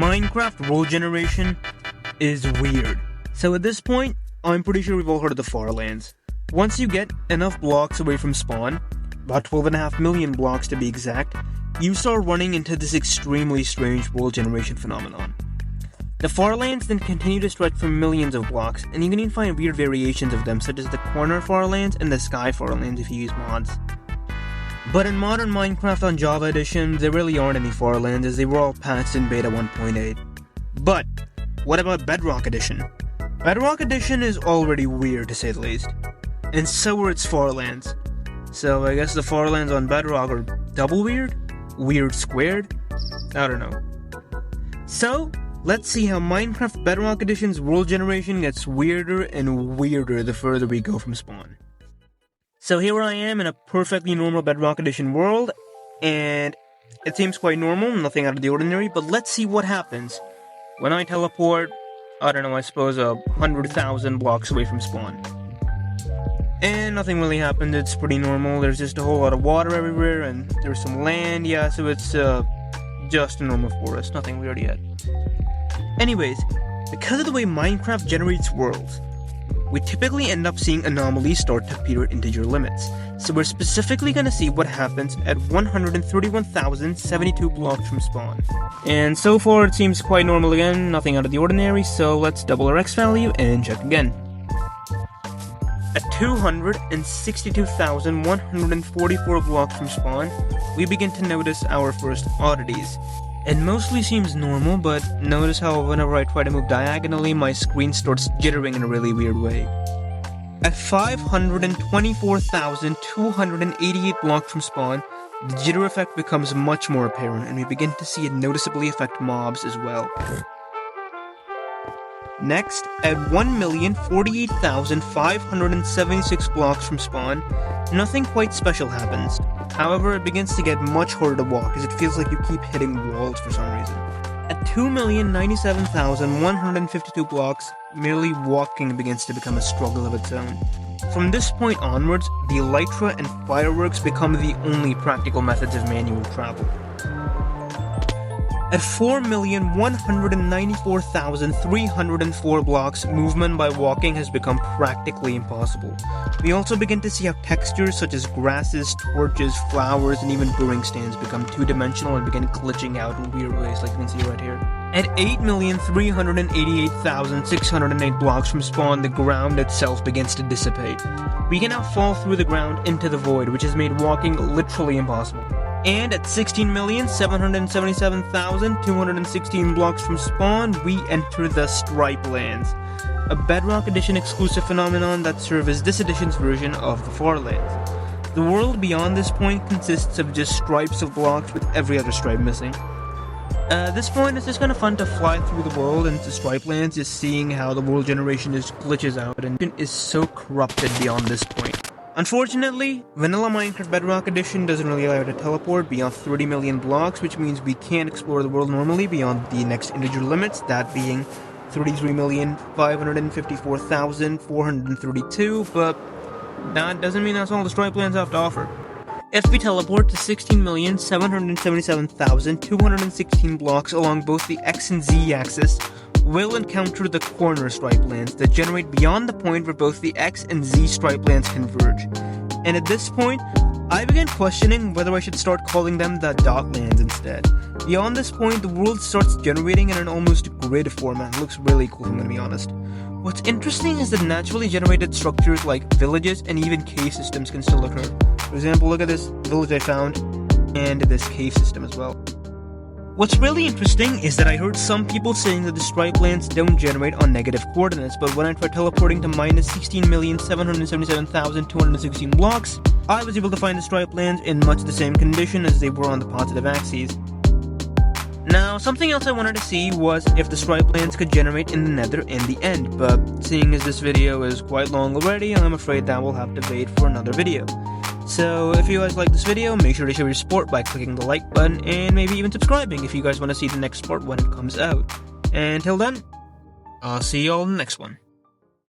Minecraft world generation is weird. So at this point, I'm pretty sure we've all heard of the Farlands. Once you get enough blocks away from spawn, about 12.5 million blocks to be exact, you start running into this extremely strange world generation phenomenon. The Farlands then continue to stretch for millions of blocks, and you can even find weird variations of them, such as the corner Farlands and the sky Farlands if you use mods. But in modern Minecraft on Java Edition, there really aren't any Farlands, as they were all patched in beta 1.8. But what about Bedrock Edition? Bedrock Edition is already weird, to say the least. And so are its Farlands. So I guess the Farlands on Bedrock are double weird? Weird squared? I don't know. So, let's see how Minecraft Bedrock Edition's world generation gets weirder and weirder the further we go from spawn. So here I am in a perfectly normal Bedrock Edition world, and it seems quite normal, nothing out of the ordinary, but let's see what happens when I teleport, I don't know, I suppose 100,000 blocks away from spawn. And nothing really happens, it's pretty normal, there's just a whole lot of water everywhere, and there's some land, yeah, so it's just a normal forest, nothing weird yet. Anyways, because of the way Minecraft generates worlds, we typically end up seeing anomalies start to appear at integer limits, so we're specifically going to see what happens at 131,072 blocks from spawn. And so far it seems quite normal again, nothing out of the ordinary, so let's double our x value and check again. At 262,144 blocks from spawn, we begin to notice our first oddities. It mostly seems normal, but notice how whenever I try to move diagonally, my screen starts jittering in a really weird way. At 524,288 blocks from spawn, the jitter effect becomes much more apparent, and we begin to see it noticeably affect mobs as well. Next, at 1,048,576 blocks from spawn, nothing quite special happens. However, it begins to get much harder to walk, as it feels like you keep hitting walls for some reason. At 2,097,152 blocks, merely walking begins to become a struggle of its own. From this point onwards, the elytra and fireworks become the only practical methods of manual travel. At 4,194,304 blocks, movement by walking has become practically impossible. We also begin to see how textures such as grasses, torches, flowers, and even brewing stands become two-dimensional and begin glitching out in weird ways, like you can see right here. At 8,388,608 blocks from spawn, the ground itself begins to dissipate. We can now fall through the ground into the void, which has made walking literally impossible. And at 16,777,216 blocks from spawn, we enter the Stripe Lands, a Bedrock Edition exclusive phenomenon that serves as this edition's version of the Farlands. The world beyond this point consists of just stripes of blocks with every other stripe missing. At this point, it's just kind of fun to fly through the world into Stripe Lands, just seeing how the world generation just glitches out and is so corrupted beyond this point. Unfortunately, vanilla Minecraft Bedrock Edition doesn't really allow you to teleport beyond 30 million blocks, which means we can't explore the world normally beyond the next integer limits, that being 33,554,432, but that doesn't mean that's all the Stripe Lands have to offer. If we teleport to 16,777,216 blocks along both the X and Z axis, we'll encounter the corner Stripe Lands that generate beyond the point where both the X and Z Stripe Lands converge. And at this point, I began questioning whether I should start calling them the Dot Lands instead. Beyond this point, the world starts generating in an almost grid format. It looks really cool, I'm gonna be honest. What's interesting is that naturally generated structures like villages and even cave systems can still occur. For example, look at this village I found, and this cave system as well. What's really interesting is that I heard some people saying that the Stripe Lands don't generate on negative coordinates, but when I tried teleporting to minus 16,777,216 blocks, I was able to find the Stripe Lands in much the same condition as they were on the positive axes. Now, something else I wanted to see was if the Stripe Lands could generate in the Nether and the End, but seeing as this video is quite long already, I'm afraid that we'll have to wait for another video. So if you guys like this video, make sure to show your support by clicking the like button and maybe even subscribing if you guys want to see the next part when it comes out. And until then, I'll see you all in the next one.